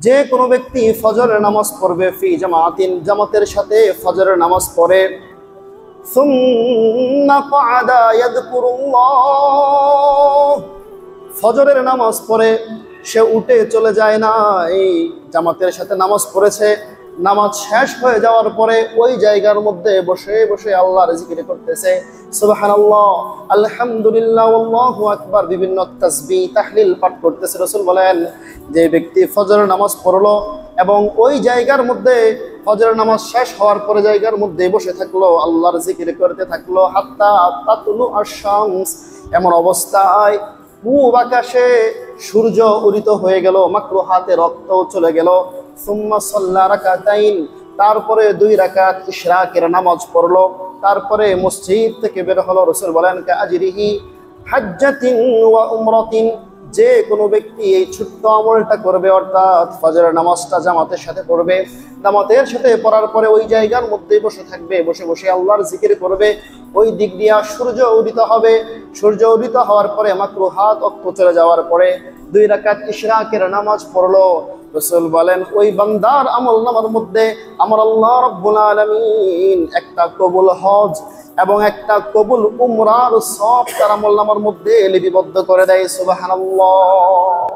যে কোনো ব্যক্তি ফজরের নামাজ পড়বে ফি জামাতিন, জামাতের সাথে ফজরের নামাজ পড়ে, সুম্মা ক্বাদা ইয়াযকুরুল্লাহ, ফজরের নামাজ পড়ে সে উঠে চলে যায় না, এই জামাতের সাথে নামাজ পড়েছে, নামাজ শেষ হয়ে যাওয়ার পরে ওই জায়গার মধ্যে বসে বসে আল্লাহর জিকির করতেছে, সুবহানাল্লাহ, আলহামদুলিল্লাহ, আল্লাহু আকবার, বিভিন্ন তাসবিহ তাহলিল পাঠ করতেছে। রাসূল বলেন, যে ব্যক্তি ফজরের নামাজ পড়লো এবং ওই জায়গার মধ্যে ফজরের নামাজ শেষ হওয়ার পরে জায়গার মধ্যে বসে থাকলো, আল্লাহর জিকির করতে থাকলো, হাত্তা তাতলু আশ-শামস, এমন অবস্থায় পূব আকাশে সূর্য উদিত হয়ে গেল, মাকরুহাতে রক্ত চলে গেল। সুম্মা সাল্লা রাকাতাইন, তারপরে 2 রাকাত ইশরাকের নামাজ পড়লো, তারপরে মসজিদ থেকে বের হলো। রাসূল বলেন, কা আজরিহি হাজ্জাতিন ওয়া উমরাতিন, যে কোনো ব্যক্তি এই ছোট্ট আমলটা করবে, অর্থাৎ ফজরের নামাজটা জামাতের সাথে পড়বে, জামাতের সাথে পড়ার পরে ওই জায়গার মধ্যে বসে থাকবে, বসে বসে আল্লাহর জিকির করবে, ওই দিক দিয়া সূর্য উদিত হবে, সূর্য উদিত হওয়ার পরে মাকরুহাত রক্ত চলে যাওয়ার পরে 2 রাকাত ইশরাকের নামাজ পড়লো। রাসূল বলেন, ওই বান্দার আমলনামার মধ্যে আমার আল্লাহ রাব্বুল আলামিন একটা কবুল হজ এবং একটা কবুল উমরার সব তার আমলনামার মধ্যে লিপিবদ্ধ করে দেয়। সুবহানাল্লাহ,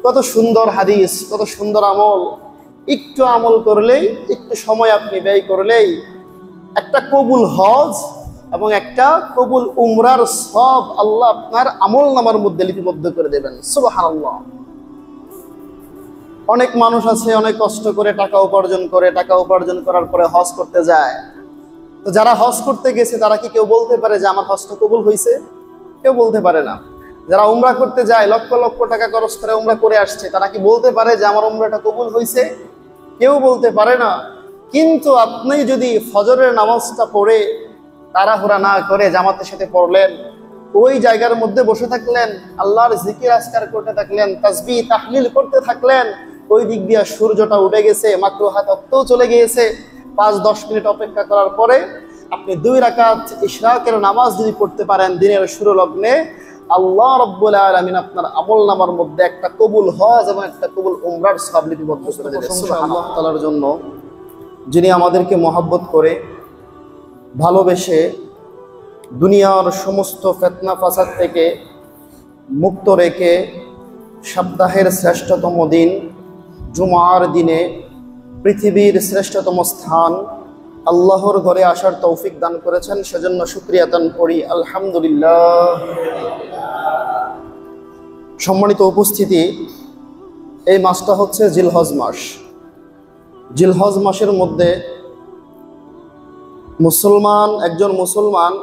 কত সুন্দর হাদিস, কত সুন্দর আমল। একটু আমল করলেই, একটু সময় আপনি ব্যয় করলেই একটা কবুল হজ এবং একটা কবুল উমরার সব আল্লাহ আপনার আমলনামার মধ্যে লিপিবদ্ধ করে দেবেন। সুবহানাল্লাহ। অনেক মানুষ আছে অনেক কষ্ট করে টাকা উপার্জন করে, টাকা উপার্জন করার পরে হজ করতে যায়। তো যারা হজ করতে গেছে তারা কি কেউ বলতে পারে যে আমার হজটা কবুল হয়েছে? কেউ বলতে পারে না। যারা উমরা করতে যায়, লক্ষ লক্ষ টাকা খরচ করে উমরা করে আসছে, তারা কি বলতে পারে যে আমার উমরাটা কবুল হয়েছে? কেউ বলতে পারে না। কিন্তু আপনি যদি ফজরের নামাজটা পড়ে তাড়াহুড়া না করে জামাতের সাথে পড়লেন, ওই জায়গার মধ্যে বসে থাকলেন, আল্লাহর জিকির আজকার করতে থাকলেন, তাসবিহ তাহলিল করতে থাকলেন, ওই দিক দিয়ে সূর্যটা উঠে গেছে, মাকরুহাত রক্তও চলে গিয়েছে, 5-10 মিনিট অপেক্ষা করার পরে আপনি 2 রাকাত ইশরাকের নামাজ যদি পড়তে পারেন দিনের শুরু লগ্নে, আল্লাহ রাব্বুল আলামিন আপনার আমলনামার মধ্যে একটা কবুল হজ এবং একটা কবুল উমরার সওয়াব লিপিবদ্ধ করে দেবেন। সুবহানাল্লাহ। আল্লাহ তাআলার জন্য যিনি আমাদেরকে মহব্বত করে, ভালোবেসে দুনিয়ার সমস্ত ফিতনা ফাসাদ থেকে মুক্ত রেখে সপ্তাহের শ্রেষ্ঠতম দিন জুমার দিনে পৃথিবীর শ্রেষ্ঠতম স্থান আল্লাহর ঘরে আসার তৌফিক দান করেছেন, সেজন্য শুকরিয়া দান করি, আলহামদুলিল্লাহ। সম্মানিত উপস্থিতি, এই মাসটা হচ্ছে জিলহজ মাস। জিলহজ মাসের মধ্যে একজন মুসলমান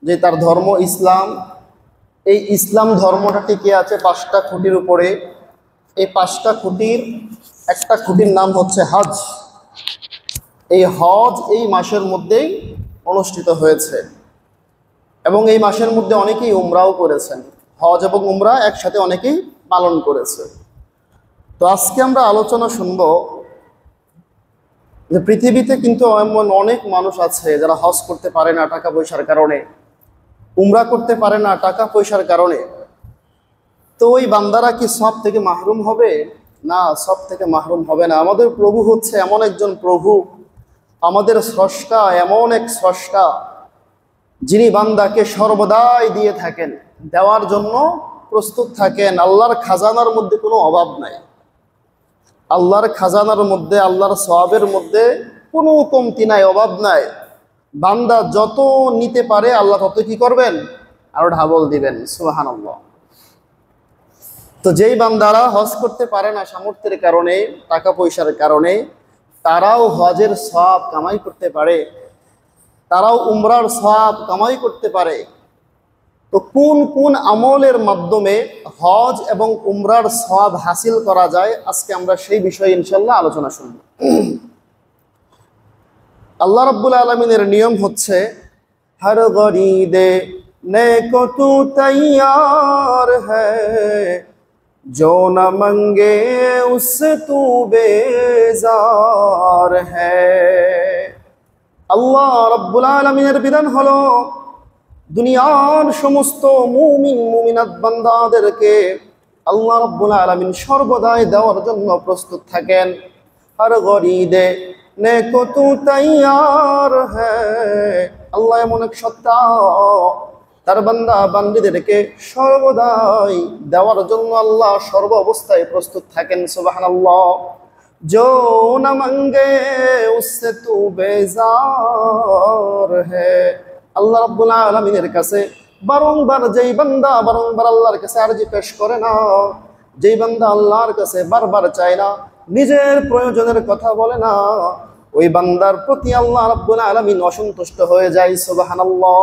যে তার ধর্ম ইসলাম, এই ইসলাম ধর্মটা টিকে আছে 5টা খুঁটির উপরে। এই 5টা খুঁটির একটা খুঁটির নাম হচ্ছে হজ। এই হজ এই মাসের মধ্যেই অনুষ্ঠিত হয়েছে এবং এই মাসের মধ্যে অনেকেই উমরাও করেছেন। হজ এবং উমরা একসাথে অনেকেই পালন করেছে। তো আজকে আমরা আলোচনা শুনব যে পৃথিবীতে কিন্তু এমন অনেক মানুষ আছে যারা হজ করতে পারে না টাকা পয়সার কারণে, উমরা করতে পারে না টাকা পয়সার কারণে। তো ওই বান্দারা কি সব থেকে মাহরুম হবে? না, সব থেকে মাহরুম হবে না। আমাদের প্রভু হচ্ছে এমন একজন প্রভু, আমাদের স্রষ্টা এমন এক স্রষ্টা যিনি বান্দাকে সর্বদাই দিয়ে থাকেন, দেওয়ার জন্য প্রস্তুত থাকেন। আল্লাহর খাজানার মধ্যে কোনো অভাব নাই, আল্লাহর খাজানার মধ্যে, আল্লাহর সওয়াবের মধ্যে কোনো কমতি নাই, অভাব নাই। বান্দা যত নিতে পারে আল্লাহ তত কি করবেন? আরো ঢাবল দিবেন। সুবহানাল্লাহ। তো যেই বান্দারা হজ করতে পারে না সামর্থ্যের কারণে, টাকা পয়সার কারণে, তারাও হজের সওয়াব কামাই করতে পারে, তারাও উমরার সওয়াব কামাই করতে পারে। তো কোন কোন আমলের মাধ্যমে হজ এবং উমরার সওয়াব হাসিল করা যায়, আজকে আমরা সেই বিষয়ে ইনশাআল্লাহ আলোচনা শুনব। আল্লাহ রাব্বুল আলামিনের নিয়ম হচ্ছে, হর গরিদে নেকো তু তৈয়ার হ্যায়, जो न मंगे उससे तू बेजार है। আল্লাহ রাব্বুল আলামিনের বিধান হলো, দুনিয়ার সমস্ত মুমিন মুমিনাত বান্দাদেরকে আল্লাহ রাব্বুল আলামিন সর্বদাই দেওয়ার জন্য প্রস্তুত থাকেন। হর গরিদে নেকো তু তৈয়ার হ্যায়, আল্লাহ এমন এক সত্তা, তার বান্দা বান্দীদেরকে সর্বদাই দেওয়ার জন্য আল্লাহ সর্ব অবস্থায় প্রস্তুত থাকেন। সুবহানাল্লাহ। जो न मंगे उससे तू बेजार है, আল্লাহ রাব্বুল আলামিনের কাছে বারংবার যেই বান্দা বারংবার আল্লাহর কাছে আরজি পেশ করে না, যেই বান্দা আল্লাহর কাছে বারবার চায় না, নিজের প্রয়োজনের কথা বলে না, ওই বান্দার প্রতি আল্লাহ রাব্বুল আলামিন অসন্তুষ্ট হয়ে যায়। সুবহানাল্লাহ।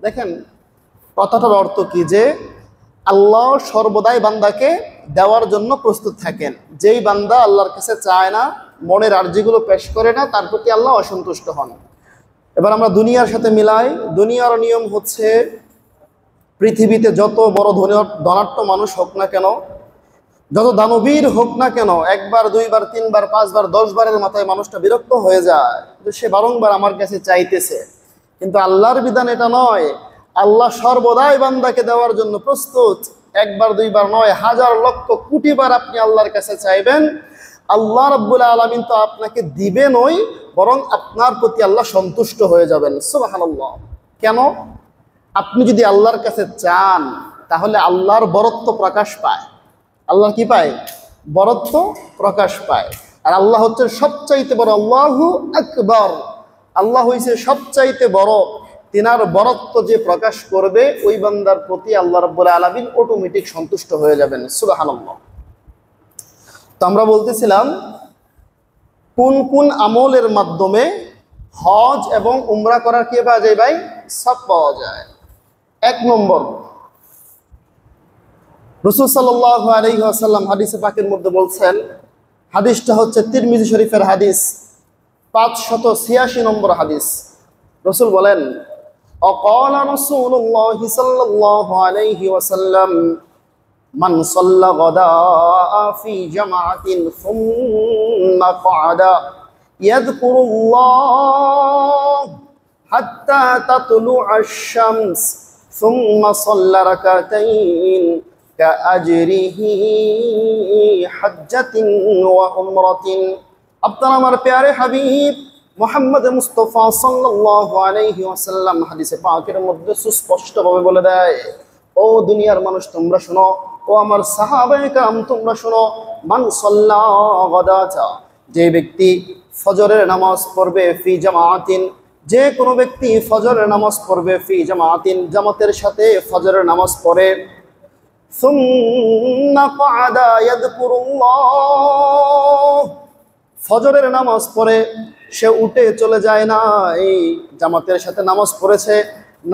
দেখেন কথাটার অর্থ কি, যে আল্লাহ সর্বদাই বান্দাকে দেওয়ার জন্য প্রস্তুত থাকেন। যেই বান্দা আল্লাহর কাছে চায় না, মনের আরজিগুলো পেশ করে না, তার প্রতি আল্লাহ অসন্তুষ্ট হন। এবার আমরা দুনিয়ার সাথে মিলাই। দুনিয়ার নিয়ম হচ্ছে, পৃথিবীতে যত বড় ধনাঢ্য মানুষ হোক না কেন, যত দানবীর হোক না কেন, একবার দুইবার তিনবার পাঁচবার 10 বারের মাথায় মানুষটা বিরক্ত হয়ে যায় যে সে বারংবার আমার কাছে চাইতেছে। কিন্তু আল্লাহর বিধান এটা নয়। আল্লাহ সর্বদাই বান্দাকে দেওয়ার জন্য প্রস্তুত। একবার দুইবার নয়, হাজার লক্ষ কোটি বার আপনি আল্লাহর কাছে চাইবেন, আল্লাহ রাব্বুল আলামিন তো আপনাকে দিবেনই, বরং আপনার প্রতি আল্লাহ সন্তুষ্ট হয়ে যাবেন। সুবহানাল্লাহ। কেন? আপনি যদি আল্লাহর কাছে চান তাহলে আল্লাহর বরত্ব প্রকাশ পায়। আল্লাহ কি পায়? বরত্ব প্রকাশ পায়। আর আল্লাহ হচ্ছে সবচাইতে বড়। আল্লাহু আকবার। আল্লাহ হইছে সবচাইতে বড়। তিনার বরত্ব যে প্রকাশ করবে, ওই বান্দার প্রতি আল্লাহ রাব্বুল আলামিন অটোমেটিক সন্তুষ্ট হয়ে যাবেন। সুবহানাল্লাহ। তো আমরা বলতেছিলাম কোন কোন আমলের মাধ্যমে হজ এবং উমরা করার কি পাওয়া যায় ভাই? সব পাওয়া যায়। 1 নম্বর, রাসূল সাল্লাল্লাহু আলাইহি ওয়াসাল্লাম হাদিসে পাকের মধ্যে বলছেন, হাদিসটা হচ্ছে তিরমিজি শরীফের হাদিস, 586 নম্বর হাদিস। রাসূল বলেন, অকালা রাসূলুল্লাহি সাল্লাল্লাহু আলাইহি ওয়াসাল্লাম, মান সাল্লা গাদা ফি জামাআতিন সুম্মা ক্বাদা ইয়াযকুরুল্লাহ হাত্তা তাতলুআশ শামস সুম্মা সাল্লা রাকাতাইন কাআজরিহি হাজ্জাতিন ওয়া উমরাতিন। আপনার আমার প্যারে হাবিব মুহাম্মদ মুস্তাফা সাল্লাল্লাহু আলাইহি ওয়াসাল্লাম হাদিসে পাকের মধ্যে সুস্পষ্টভাবে বলে দেয়, ও দুনিয়ার মানুষ তোমরা শোনো, ও আমার সাহাবায়ে কেরাম তোমরা শোনো, মান সাল্লা গাদাতা, যে ব্যক্তি ফজরের নামাজ পড়বে ফি জামাআতিন, যে কোনো ব্যক্তি ফজরের নামাজ পড়বে ফি জামাআতিন, জামাতের সাথে ফজরের নামাজ পড়ে, সুম্মা ক্বাদা ইয়াযকুরুল্লাহ, ফজরের নামাজ পড়ে সে উঠে চলে যায় না, এই জামাতের সাথে নামাজ পড়েছে,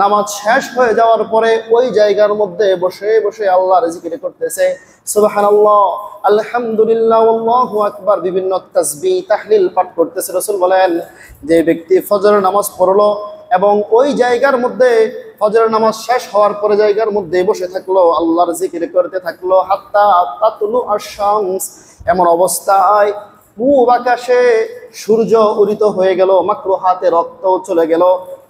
নামাজ শেষ হয়ে যাওয়ার পরে ওই জায়গার মধ্যে বসে বসে আল্লাহর জিকির করতেছে, সুবহানাল্লাহ, আলহামদুলিল্লাহ, আল্লাহু আকবার, বিভিন্ন তাসবিহ তাহলিল পাঠ করতেছে। রাসূল বলেন, যে ব্যক্তি ফজরের নামাজ পড়লো এবং ওই জায়গার মধ্যে ফজরের নামাজ শেষ হওয়ার পরে জায়গার মধ্যে বসে থাকলো, আল্লাহর জিকির করতে থাকলো, হাত্তা তাতলু আশ-শামস, এমন অবস্থায় পূব আকাশে সূর্য উদিত হয়ে গেল, মাকরুহাতে রক্ত চলে গেল,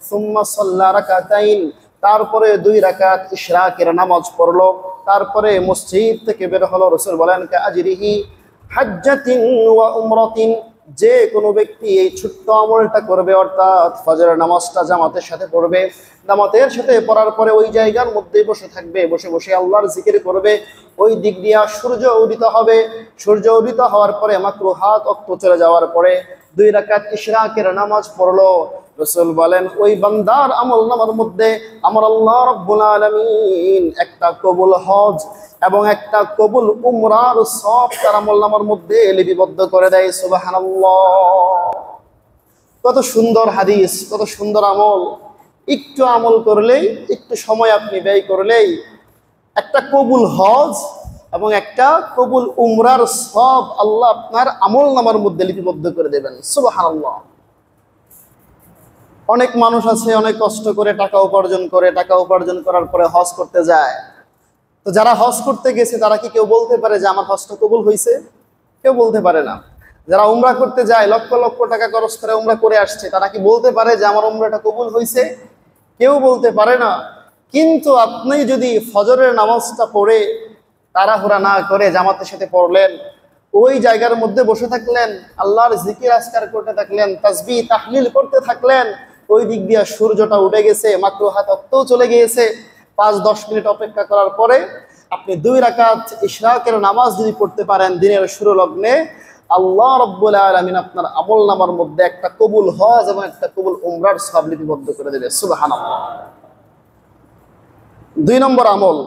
সুম্মা সাল্লা রাকাতাইন, তারপরে 2 রাকাত ইশরাকের নামাজ পড়লো, তারপরে মসজিদ থেকে বের হলো। রাসূল বলেন, কাআজরিহি হাজ্জাতিন ওয়া উমরাতিন, যে কোনো ব্যক্তি এই ছোট্ট আমলটা করবে, অর্থাৎ ফজরের নামাজটা জামাতের সাথে পড়বে, জামাতের সাথে পড়ার পরে ওই জায়গার মধ্যে বসে থাকবে, বসে বসে আল্লাহর জিকির করবে, ওই দিক দিয়া সূর্য উদিত হবে, সূর্য উদিত হওয়ার পরে মাকরুহাত রক্ত চলে যাওয়ার পরে 2 রাকাত ইশরাকের নামাজ পড়লো। রাসূল বলেন, ওই বান্দার আমল নামার মধ্যে আমার আল্লাহ রাব্বুল আলামিন একটা কবুল হজ এবং একটা কবুল উমরার সব তার আমল নামার মধ্যে লিপিবদ্ধ করে দেয়। সুবহানাল্লাহ। কত সুন্দর হাদিস, কত সুন্দর আমল। একটু আমল করলেই, একটু সময় আপনি ব্যয় করলেই একটা কবুল হজ এবং একটা কবুল উমরার সব আল্লাহ আপনার আমল নামার মধ্যে লিপিবদ্ধ করে দেবেন। সুবহানাল্লাহ। অনেক মানুষ আছে অনেক কষ্ট করে টাকা উপার্জন করে, টাকা উপার্জন করার পরে হজ করতে যায়। তো যারা হজ করতে গেছে তারা কি কেউ বলতে পারে যে আমার হজটা কবুল হয়েছে? কেউ বলতে পারে না। যারা উমরা করতে যায়, লক্ষ লক্ষ টাকা খরচ করে উমরা করে আসছে, তারা কি বলতে পারে যে আমার উমরাটা কবুল হয়েছে? কেউ বলতে পারে না। কিন্তু আপনি যদি ফজরের নামাজটা পড়ে তাড়াহুড়া না করে জামাতের সাথে পড়লেন, ওই জায়গার মধ্যে বসে থাকলেন, আল্লাহর জিকির আজকার করতে থাকলেন, তাসবিহ তাহলিল করতে থাকলেন, ওই দিক দিয়ে সূর্যটা উঠে গেছে, মাকরুহা তত্ত্বও চলে গিয়েছে। 5-10 মিনিট অপেক্ষা করার পরে আপনি 2 রাকাত ইশরাকের নামাজ যদি পড়তে পারেন দিনের শুরু লগ্নে, আল্লাহ রাব্বুল আলামিন আপনার আমল নামার মধ্যে একটা কবুল হজ এবং একটা কবুল উমরার সওয়াব লিপিবদ্ধ করে দেবে। সুবহানাল্লাহ। 2 নম্বর আমল,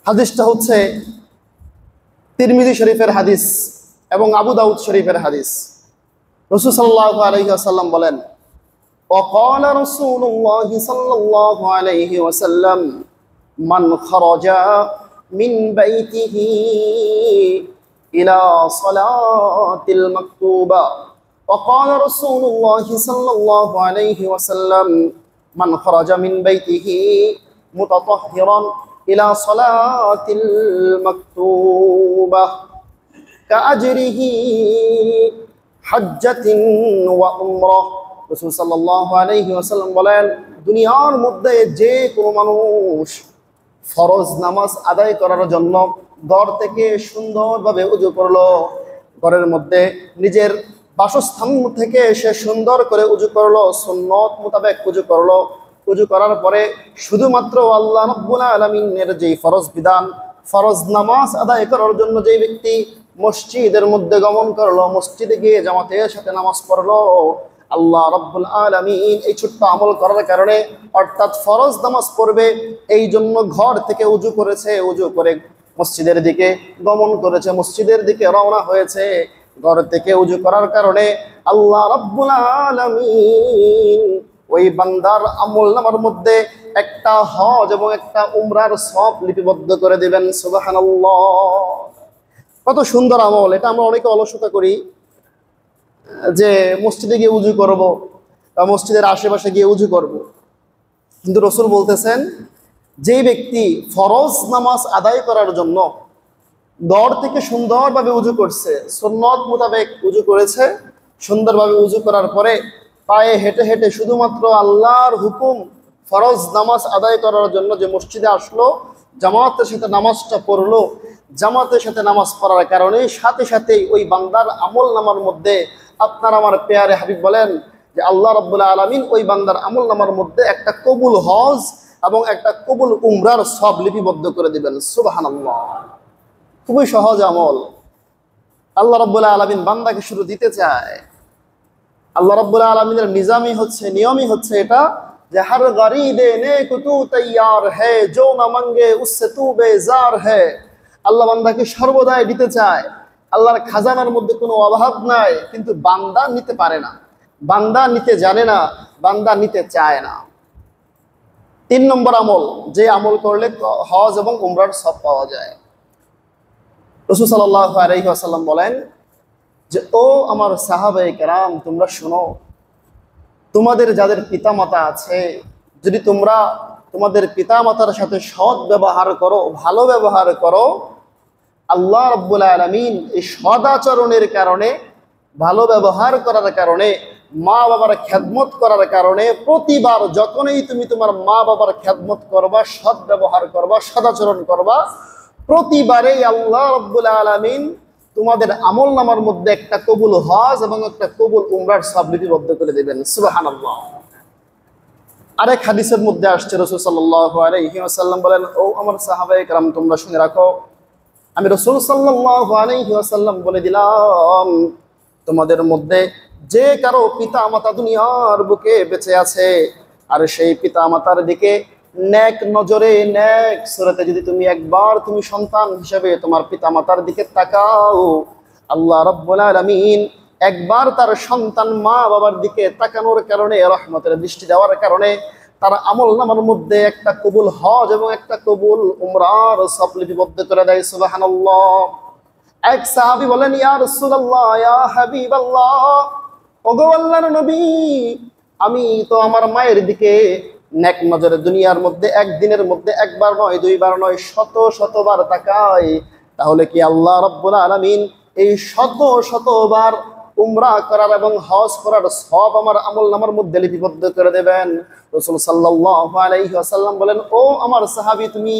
হাদিসটা হচ্ছে তিরমিজি শরীফের হাদিস এবং আবু দাউদ শরীফের হাদিস। রাসূল সাল্লাল্লাহু আলাইহি ওয়াসাল্লাম বলেন, وقال رسول الله صلى الله عليه وسلم من خرج من بيته إلى صلاة المكتوبة وقال رسول الله صلى الله عليه وسلم من خرج من بيته متطهرا إلى صلاة المكتوبة كأجره حجة وعمرة। রাসূল সাল্লাল্লাহু আলাইহি ওয়াসাল্লাম বলেন, দুনিয়ার মধ্যে যে কোনো মানুষ ফরজ নামাজ আদায় করার জন্য ঘর থেকে সুন্দরভাবে উযু করলো, ঘরের মধ্যে নিজের বাসস্থান থেকে সে সুন্দর করে উযু করলো, সুন্নত মোতাবেক উযু করলো, উযু করার পরে শুধুমাত্র আল্লাহ রাব্বুল আলামিনের যে ফরজ বিধান, ফরজ নামাজ আদায় করার জন্য যে ব্যক্তি মসজিদের মধ্যে গমন করলো, মসজিদে গিয়ে জামাতের সাথে নামাজ পড়লো, আল্লাহ রাব্বুল আলামিন এই ছোট্ট আমল করার কারণে, অর্থাৎ ফরজ নামাজ পড়বে এই জন্য ঘর থেকে উযু করেছে, উযু করে মসজিদের দিকে গমন করেছে, মসজিদের দিকে রওনা হয়েছে, ঘর থেকে উযু করার কারণে আল্লাহ রাব্বুল আলামিন ওই বান্দার আমল নামার মধ্যে একটা হজ এবং একটা উমরার সওয়াব লিপিবদ্ধ করে দিবেন। সুবহানাল্লাহ। কত সুন্দর আমল! এটা আমরা অনেকে অলসতা করি যে মসজিদে গিয়ে উযু করব বা মসজিদের আশেপাশে গিয়ে উযু করব, কিন্তু রাসূল বলতেছেন যেই ব্যক্তি ফরজ নামাজ আদায় করার জন্য ঘর থেকে সুন্দরভাবে উযু করছে, সুন্নত মোতাবেক উযু করেছে, সুন্দরভাবে উযু করার পরে পায়ে হেঁটে হেঁটে শুধুমাত্র আল্লাহর হুকুম ফরজ নামাজ আদায় করার জন্য যে মসজিদে আসলো, জামাতের সাথে নামাজটা পড়লো, জামাতের সাথে নামাজ পড়ার কারণে সাথে সাথেই ওই বান্দার আমল নামার মধ্যে, আপনার আমার পেয়ারে হাবিব বলেন যে আল্লাহ রাব্বুল আলামিন ওই বান্দার আমল নামার মধ্যে একটা কবুল হজ এবং একটা কবুল উমরার সওয়াব লিপিবদ্ধ করে দিবেন। সুবহানাল্লাহ। খুবই সহজ আমল। আল্লাহ রাব্বুল আলামিন বান্দাকে শুরু দিতে চায়। আল্লাহ রাব্বুল আলামিনের নিয়মই হচ্ছে এটা যে হর গরিদে নেক তু তৈয়ার হ্যায়, জো না মাঙ্গে উসসে তু বেজার হ্যায়। আল্লাহ বান্দাকে সর্বদাই দিতে চায়। আল্লাহর খাজানার মধ্যে কোনো অভাব নাই, কিন্তু বান্দা নিতে পারে না, বান্দা নিতে জানে না, বান্দা নিতে চায় না। 3 নম্বর আমল, যে আমল করলে হজ এবং উমরার সওয়াব পাওয়া যায়। রাসূল সাল্লাল্লাহু আলাইহি ওয়াসাল্লাম বলেন যে ও আমার সাহাবায়ে কেরাম, তোমরা শোনো, তোমাদের যাদের পিতামাতা আছে, যদি তোমরা তোমাদের পিতামাতার সাথে সৎ ব্যবহার করো, ভালো ব্যবহার করো, আল্লাহ রাব্বুল আলামিন এই সদাচরণের কারণে, ভালো ব্যবহার করার কারণে, মা বাবার খেদমত করার কারণে, প্রতিবার যখনই তুমি তোমার মা বাবার খেদমত করবা, সৎ ব্যবহার করবা, সদাচরণ করবা, প্রতিবারেই আল্লাহ রাব্বুল আলামিন তোমাদের আমল নামার মধ্যে একটা কবুল হজ এবং একটা কবুল উমরার সওয়াব লিপিবদ্ধ করে দেবেন। সুবহানাল্লাহ। আরেক হাদিসের মধ্যে আসছে রাসূল সাল্লাল্লাহু আলাইহি ওয়াসাল্লাম বলেন, ও আমার সাহাবায়ে কেরাম, তোমরা শুনে রাখো, আমি রাসূল সাল্লাল্লাহু আলাইহি ওয়াসাল্লাম বলে দিলাম, তোমাদের মধ্যে যে কারো পিতা মাতা দুনিয়ার বুকে বেঁচে আছে, আর সেই পিতা মাতার দিকে নেক নজরে, নেক সুরতে যদি তুমি একবার তুমি সন্তান হিসেবে তোমার পিতা মাতার দিকে তাকাও, আল্লাহ রাব্বুল আলামিন একবার তার সন্তান মা বাবার দিকে তাকানোর কারণে, রহমতের দৃষ্টি দেওয়ার কারণে তার আমল নামার মধ্যে একটা কবুল হজ এবং একটা কবুল উমরার সওয়াব লিপিবদ্ধ করে দেয়। সুবহানাল্লাহ। এক সাহাবী বলেন, ইয়া রাসূলুল্লাহ, ইয়া হাবিবাল্লাহ, ওগো আল্লাহর নবী, আমি তো আমার মায়ের দিকে নেক নজরে দুনিয়ার মধ্যে একদিনের মধ্যে একবার নয়, দুইবার নয়, শত শতবার তাকাই, তাহলে কি আল্লাহ রাব্বুল আলামিন এই শত শতবার উমরা করার এবং হজ করার সওয়াব আমার আমল নামার মধ্যে লিপিবদ্ধ করে দেবেন? রাসূল সাল্লাল্লাহু আলাইহি ওয়াসাল্লাম বলেন, ও আমার সাহাবী, তুমি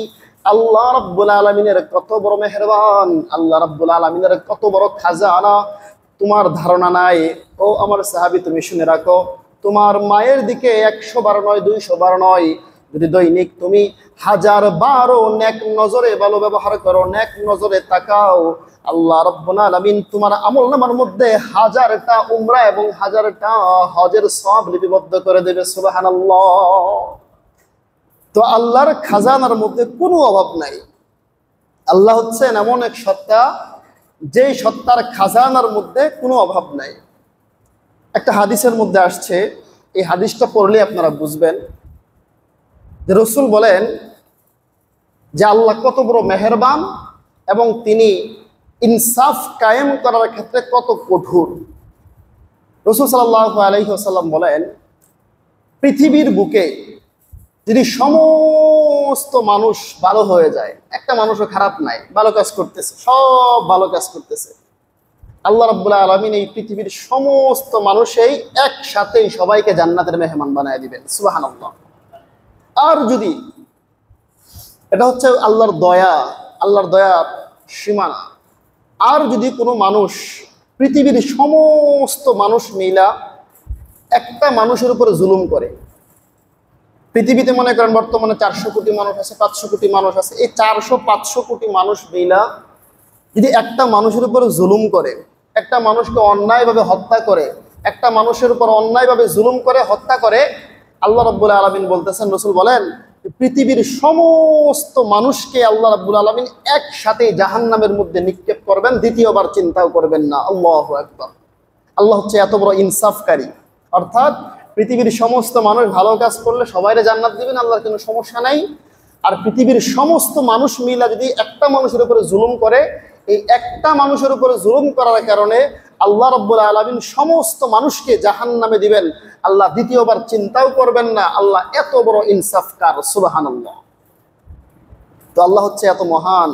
আল্লাহ রাব্বুল আলামিনের কত বড় মেহেরবান, আল্লাহ রাব্বুল আলামিনের কত বড় খাজানা তোমার ধারণা নাই। ও আমার সাহাবী, তুমি শুনে রাখো, তোমার মায়ের দিকে 100 বার নয়, 200 বার নয়, যদি দৈনিক তুমি 1000 বারও নেক নজরে ভালো ব্যবহার করো, নেক নজরে তাকাও, আল্লাহ রাব্বুল আলামিন তোমার আমলনামার মধ্যে 1000টা উমরা এবং 1000টা হজের সওয়াব লিপিবদ্ধ করে দেবে। সুবহানাল্লাহ। তো আল্লাহর খাজানার মধ্যে কোনো অভাব নাই। আল্লাহ হচ্ছেন এমন এক সত্তা, যেই সত্তার খাজানার মধ্যে কোনো অভাব নাই। একটা হাদিসের মধ্যে আসছে, এই হাদিসটা পড়লে আপনারা বুঝবেন যে রাসূল বলেন যে আল্লাহ কত বড় মেহেরবান এবং তিনি ইনসাফ কায়েম করার ক্ষেত্রে কত কঠোর। রাসূল সাল্লাল্লাহু আলাইহি ওয়াসাল্লাম বলেন, পৃথিবীর বুকে যদি সমস্ত মানুষ ভালো হয়ে যায়, একটা মানুষও খারাপ নাই, ভালো কাজ করতেছে, সব ভালো কাজ করতেছে, আল্লাহ রাব্বুল আলামিন এই পৃথিবীর সমস্ত মানুষই একসাথেই সবাইকে জান্নাতের মেহমান বানায় দিবেন। সুবহানাল্লাহ। আর যদি, এটা হচ্ছে আল্লাহর দয়া, আল্লাহর দয়া সীমানা, আর যদি কোনো মানুষ পৃথিবীর সমস্ত মানুষ মিলা একটা মানুষের উপরে জুলুম করে, পৃথিবীতে মনে করেন বর্তমানে 400 কোটি মানুষ আছে, 500 কোটি মানুষ আছে, এই 400-500 কোটি মানুষ মিলা যদি একটা মানুষের উপরে জুলুম করে, একটা মানুষকে অন্যায়ভাবে হত্যা করে, একটা মানুষের উপর অন্যায়ভাবে জুলুম করে হত্যা করে, আল্লাহ রাব্বুল আলামিন বলতেছেন, রাসূল বলেন, পৃথিবীর সমস্ত মানুষকে আল্লাহ রাব্বুল আলামিন একসাথে জাহান্নামের মধ্যে নিক্ষেপ করবেন, দ্বিতীয়বার চিন্তাও করবেন না। আল্লাহু আকবার। আল্লাহ হচ্ছে এত বড় ইনসাফকারী, অর্থাৎ পৃথিবীর সমস্ত মানুষ ভালো কাজ করলে সবাইরে জান্নাত দিবেন, আল্লাহর কোনো সমস্যা নাই। আর পৃথিবীর সমস্ত মানুষ মিলা যদি একটা মানুষের উপরে জুলুম করে, এই একটা মানুষের উপরে জুলুম করার কারণে আল্লাহ রাব্বুল আলামিন সমস্ত মানুষকে জাহান্নামে দিবেন, আল্লাহ দ্বিতীয়বার চিন্তাও করবেন না। আল্লাহ এত বড় ইনসাফকার। সুবহানাল্লাহ। তো আল্লাহ হচ্ছে এত মহান,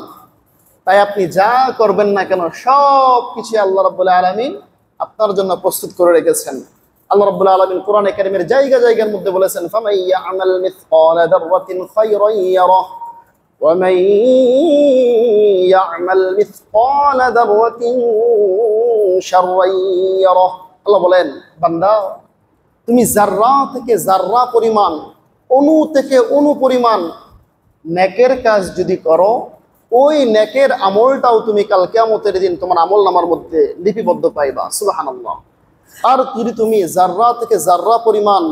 তাই আপনি যা করবেন না কেন সব কিছু আল্লাহ রাব্বুল আলামিন আপনার জন্য প্রস্তুত করে রেখেছেন। আল্লাহ রাব্বুল আলামিন কোরআনে কারীমের জায়গার মধ্যে বলেছেন, ফামান ইয়া'মাল মিসকালা যাররাতিন খায়রান ইয়ারাহ ওয়া মান ইয়া'মাল মিসকালা যাররাতিন শাররান ইয়ারাহ। আল্লাহ বলেন, বান্দা তুমি যাররা থেকে যাররা পরিমাণ, অণু থেকে অণু পরিমাণ নেকের কাজ যদি করো, ওই নেকের আমলটাও তুমি কাল কিয়ামতের দিন তোমার আমলনামার মধ্যে লিপিবদ্ধ পাইবা। সুবহানাল্লাহ। আর যদি তুমি যাররা থেকে যাররা পরিমাণ,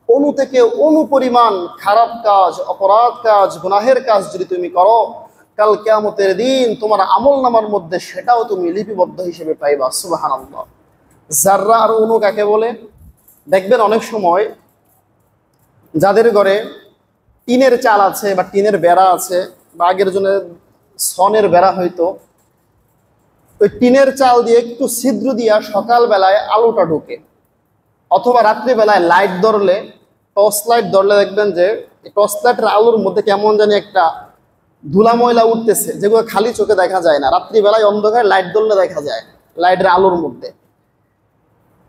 অণু থেকে অণু পরিমাণ খারাপ কাজ, অপরাধ কাজ, গুনাহের কাজ যদি তুমি করো, কাল কিয়ামতের দিন তোমার আমলনামার মধ্যে সেটাও তুমি লিপিবদ্ধ হিসেবে পাইবা। সুবহানাল্লাহ। যাররা আর অণু কাকে বলে? দেখবেন অনেক সময় যাদের ঘরে টিনের চাল আছে বা টিনের বেড়া আছে, বা আগের জন্য সনের বেড়া, হয়তো ওই টিনের চাল দিয়ে একটু ছিদ্র দিয়া সকালবেলায় আলোটা ঢোকে, অথবা রাত্রিবেলায় লাইট ধরলে, টর্চ লাইট ধরলে দেখবেন যে টর্চ লাইটের আলোর মধ্যে কেমন জানি একটা ধুলা ময়লা উঠতেছে, যেগুলো খালি চোখে দেখা যায় না, রাত্রিবেলায় অন্ধকার লাইট ধরলে দেখা যায় লাইটের আলোর মধ্যে।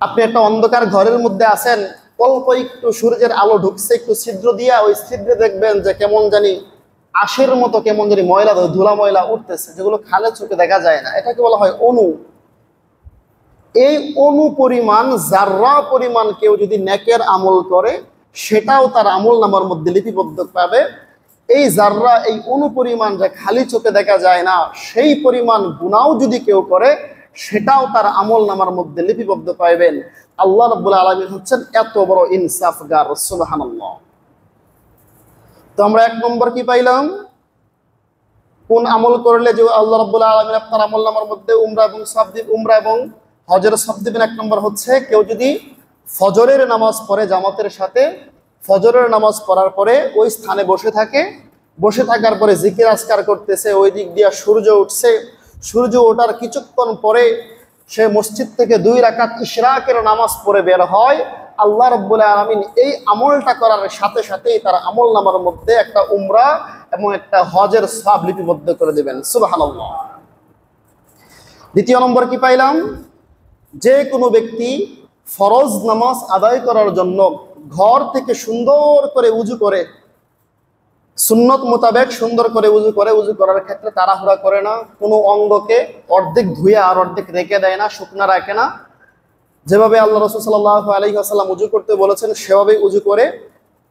আপনি একটা অন্ধকার ঘরের মধ্যে আছেন, অল্প একটু সূর্যের আলো ঢুকছে, একটু ছিদ্র দিয়া ওই ছিদ্রে দেখবেন যে কেমন জানি আশের মতো কেমন জানি ময়লা, ধুলা ময়লা উঠতেছে, যেগুলো খালে চোখে দেখা যায় না। এটাকে বলা হয় অণু। এই অণু পরিমাণ, যাররা পরিমাণ কেউ যদি নেকের আমল করে, সেটাও তার আমলনামার মধ্যে লিপিবদ্ধ পাবে। এই যাররা, এই অণু পরিমাণ যা খালি চোখে দেখা যায় না, সেই পরিমাণ গুনাহ যদি কেউ করে, সেটাও তার আমলনামার মধ্যে লিপিবদ্ধ পাইবেন। আল্লাহ রাব্বুল আলামিন হচ্ছেন এত বড় ইনসাফগার। সুবহানাল্লাহ। তো আমরা 1 নম্বর কি পাইলাম? কোন আমল করলে যে আল্লাহ রাব্বুল আলামিন আপনার আমলনামার মধ্যে উমরা এবং হজের সওয়াব দিবেন। 1 নম্বর হচ্ছে, কেউ যদি ফজরের নামাজ পড়ে জামাতের সাথে, ফজরের নামাজ পড়ার পরে ওই স্থানে বসে থাকে, বসে থাকার পরে জিকির আজকার করতেছে, ওই দিক দিয়ে সূর্য উঠছে, সূর্য ওঠার কিছুক্ষণ পরে সে মসজিদ থেকে 2 রাকাত ইশরাকের নামাজ পড়ে বের হয়, আল্লাহ রাব্বুল আলামিন এই আমলটা করার সাথে সাথেই তার আমলনামার মধ্যে একটা উমরা এবং একটা হজের সওয়াব লিপিবদ্ধ করে দিবেন। সুবহানাল্লাহ। 2 নম্বর কি পাইলাম? যে কোনো ব্যক্তি ফরজ নামাজ আদায় করার জন্য ঘর থেকে সুন্দর করে উজু করে সুন্নত মোতাবেক সুন্দর করে উজু করে, উজু করার ক্ষেত্রে তাড়াহুড়া করে না, কোনো অঙ্গকে অর্ধেক ধুয়ে আর অর্ধেক রেখে দেয় না, শুকনা রাখে না। যেভাবে আল্লাহ রাসূল সাল্লাল্লাহু আলাইহি ওয়াসাল্লাম উজু করতে বলেছেন সেভাবেই উজু করে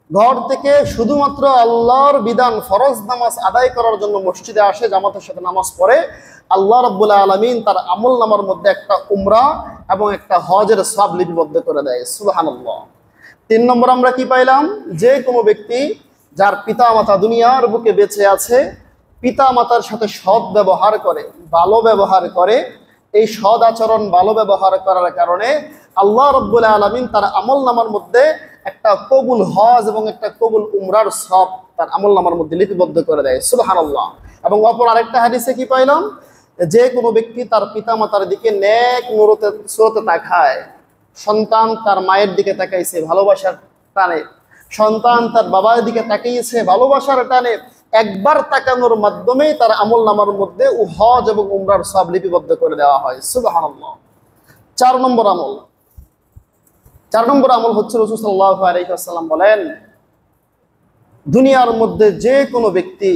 ঘর থেকে শুধুমাত্র আল্লাহর বিধান ফরজ নামাজ আদায় করার জন্য মসজিদে আসে, জামাতের সাথে নামাজ পড়ে, আল্লাহ রাব্বুল আলামিন তার আমল নামার মধ্যে একটা উমরা এবং একটা হজের সওয়াব লিপিবদ্ধ করে দেয়। সুবহানাল্লাহ। 3 নম্বর আমরা কি পাইলাম? যে কোনো ব্যক্তি যার পিতা মাতা দুনিয়ার বুকে বেঁচে আছে, পিতা মাতার সাথে সৎ ব্যবহার করে, ভালো ব্যবহার করে, এই সৎ আচরণ ভালো ব্যবহার করার কারণে আল্লাহ রাব্বুল আলামিন তার আমল নামার মধ্যে একটা কবুল হজ এবং একটা কবুল উমরার সওয়াব তার আমল নামার মধ্যে লিপিবদ্ধ করে দেয়। সুবহানাল্লাহ। এবং অপর আরেকটা হাদিসে কি পাইলাম? যে কোনো ব্যক্তি তার পিতা মাতার দিকে নেক সুরতে তাকায়, সন্তান তার মায়ের দিকে তাকাইছে ভালোবাসার টানে, সন্তান তার বাবার দিকে তাকিয়েছে ভালোবাসার টানে, একবার তাকানোর মাধ্যমেই তার আমল নামার মধ্যে হজ এবং উমরার সওয়াব লিপিবদ্ধ করে দেওয়া হয়। সুবহানাল্লাহ। 4 নম্বর আমল, 4 নম্বর আমল হচ্ছে রাসূল সাল্লাল্লাহু আলাইহি ওয়াসাল্লাম বলেন, দুনিয়ার মধ্যে যে কোনো ব্যক্তি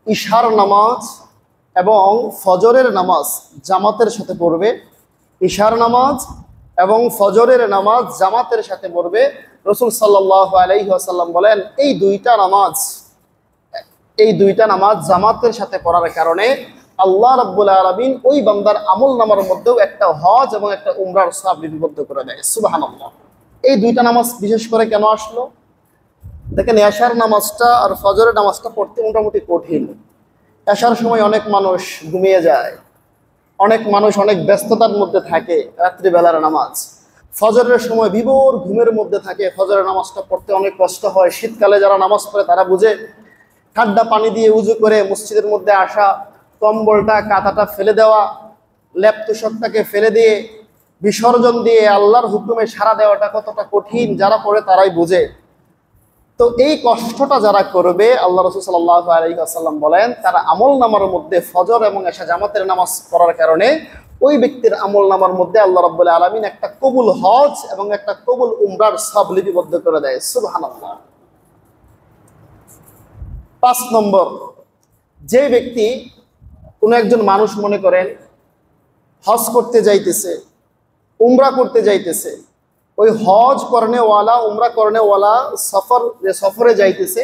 ইশার নামাজ এবং ফজরের নামাজ জামাতের সাথে পড়বে, ইশার নামাজ এবং ফজরের নামাজ জামাতের সাথে পড়বে, রাসূল সাল্লাল্লাহু আলাইহি ওয়াসাল্লাম বলেন এই দুইটা নামাজ জামাতের সাথে পড়ার কারণে আল্লাহ রাব্বুল আলামিন ওই বান্দার আমল নামার মধ্যেও একটা হজ এবং একটা উমরার সওয়াব লিপিবদ্ধ করে দেয়। সুবহানাল্লাহ। এই দুইটা নামাজ বিশেষ করে কেন আসলো? দেখেন, এশার নামাজটা আর ফজরের নামাজটা পড়তে মোটামুটি কঠিন। এশার সময় অনেক মানুষ ঘুমিয়ে যায়, অনেক মানুষ অনেক ব্যস্ততার মধ্যে থাকে, রাত্রিবেলার নামাজ। ফজরের সময় বিভোর ঘুমের মধ্যে থাকে, ফজরের নামাজটা পড়তে অনেক কষ্ট হয়। শীতকালে যারা নামাজ পড়ে তারা বুঝে, ঠান্ডা পানি দিয়ে উজু করে মসজিদের মধ্যে আসা, কম্বলটা কাঁথাটা ফেলে দেওয়া, লেপ তোশকটাকে ফেলে দিয়ে বিসর্জন দিয়ে আল্লাহর হুকুমে সাড়া দেওয়াটা কতটা কঠিন যারা পড়ে তারাই বুঝে। তো এই কষ্টটা যারা করবে, আল্লাহ রাসূল সাল্লাল্লাহু আলাইহি ওয়াসাল্লাম বলেন তারা আমল নামার মধ্যে ফজর এবং এশা জামাতের নামাজ পড়ার কারণে ওই ব্যক্তির আমল নামার মধ্যে আল্লাহ রাব্বুল আলামিন একটা কবুল হজ এবং একটা কবুল উমরার সওয়াব লিপিবদ্ধ করে দেয়। সুবহানাল্লাহ। 5 নম্বর, যে ব্যক্তি কোনো একজন মানুষ মনে করেন হজ করতে যাইতেছে, উমরা করতে যাইতেছে, ওই হজ করনেওয়ালা উমরা করনেওয়ালা সফরে যাইতেছে,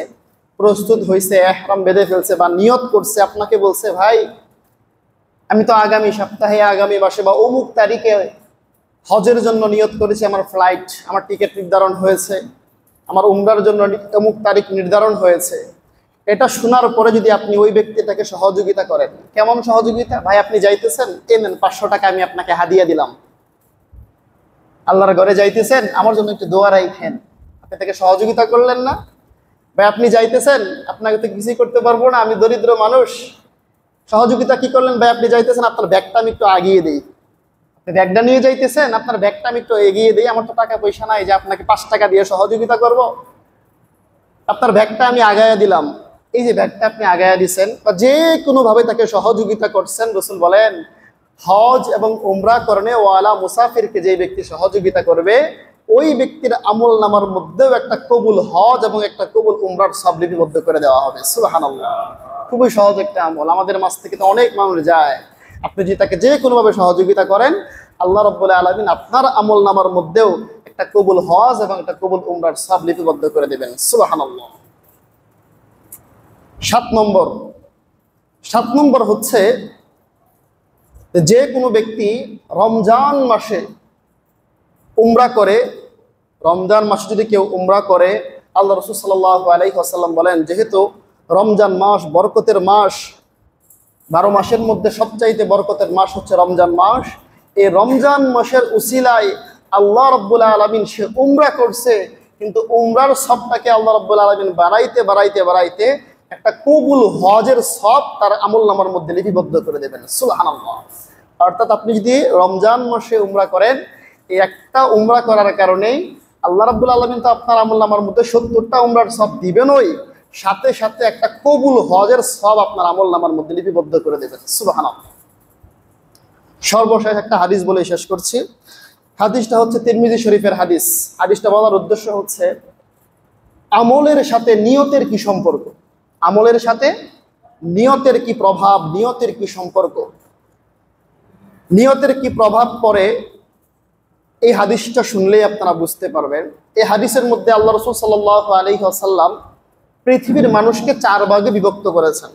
প্রস্তুত হয়েছে, ইহরাম বেঁধে ফেলছে বা নিয়ত করছে, আপনাকে বলছে ভাই আমি তো আগামী সপ্তাহে, আগামী মাসে বা অমুক তারিখে হজের জন্য নিয়ত করেছি, আমার ফ্লাইট, আমার টিকিট নির্ধারণ হয়েছে, আমার উমরার জন্য অমুক তারিখ নির্ধারণ হয়েছে। এটা শোনার পরে যদি আপনি ওই ব্যক্তিটাকে সহযোগিতা করেন, কেমন সহযোগিতা? ভাই আপনি যাইতেছেন, এই নেন 500 টাকা আমি আপনাকে হাদিয়া দিলাম, আল্লাহর ঘরে যাইতেছেন, আমার জন্য একটু দোয়া রাখেন, আপনি তাকে সহযোগিতা করলেন না? ভাই আপনি যাইতেছেন, আপনাকে তো কিছুই করতে পারবো না, আমি দরিদ্র মানুষ, সহযোগিতা কি করলেন? ভাই আপনি যাইতেছেন, আপনার ব্যাগটা আমি একটু আগিয়ে দিই, আপনি ব্যাগটা নিয়ে যাইতেছেন, আপনার ব্যাগটা আমি একটু এগিয়ে দিই, আমার তো টাকা পয়সা নাই যে আপনাকে 5 টাকা দিয়ে সহযোগিতা করব, আপনার ব্যাগটা আমি আগায়া দিলাম। এই যে ব্যাগটা আপনি আগায়া দিচ্ছেন বা যে কোনোভাবে তাকে সহযোগিতা করছেন, রাসূল বলেন হজ এবং উমরা করনে ওয়ালা মুসাফিরকে যে ব্যক্তি সহযোগিতা করবে, ওই ব্যক্তির আমল নামার মধ্যেও একটা কবুল হজ এবং একটা কবুল উমরার সওয়াব লিপিবদ্ধ করে দেওয়া হবে। সুবহানাল্লাহ। খুবই সহজ একটা আমল, আমাদের মাঝ থেকে তো অনেক মানুষ যায়। আপনি যদি তাকে যে কোনোভাবে সহযোগিতা করেন, আল্লাহ রাব্বুল আলামিন আপনার আমল নামার মধ্যেও একটা কবুল হজ এবং একটা কবুল উমরার সওয়াব লিপিবদ্ধ করে দেবেন। সুবহানাল্লাহ। 7 নম্বর হচ্ছে যে কোনো ব্যক্তি রমজান মাসে উমরা করে, রমজান মাসে যদি কেউ উমরা করে, আল্লাহ রাসূল সাল্লাল্লাহু আলাইহি ওয়াসাল্লাম বলেন যেহেতু রমজান মাস বরকতের মাস, 12 মাসের মধ্যে সবচাইতে বরকতের মাস হচ্ছে রমজান মাস, এই রমজান মাসের উসিলায় আল্লাহ রাব্বুল আলামিন সে উমরা করছে, কিন্তু উমরার সবটাকে আল্লাহ রাব্বুল আলামিন বাড়াইতে একটা কবুল হজের সব তার আমল নামার মধ্যে লিপিবদ্ধ করে দেবেন। সুবহানাল্লাহ। অর্থাৎ আপনি যদি রমজান মাসে উমরা করেন, এই একটা উমরা করার কারণেই আল্লাহ রাব্বুল আলামিন তো আপনার আমল নামার মধ্যে 70টা উমরার সব দিবেনই, সাথে সাথে একটা কবুল হজের সব আপনার আমল নামার মধ্যে লিপিবদ্ধ করে দেবেন। সুবহানাল্লাহ। সর্বশেষ একটা হাদিস বলে শেষ করছি। হাদিসটা হচ্ছে তিরমিজি শরীফের হাদিস। হাদিসটা বলার উদ্দেশ্য হচ্ছে আমলের সাথে নিয়তের কি সম্পর্ক, আমলের সাথে নিয়তের কি প্রভাব, নিয়তের কি সম্পর্ক, নিয়তের কি প্রভাব পড়ে, এই হাদিসটা শুনলেই আপনারা বুঝতে পারবেন। এই হাদিসের মধ্যে আল্লাহ রাসূল সাল্লাল্লাহু আলাইহি ওয়াসাল্লাম পৃথিবীর মানুষকে 4 ভাগে বিভক্ত করেছেন।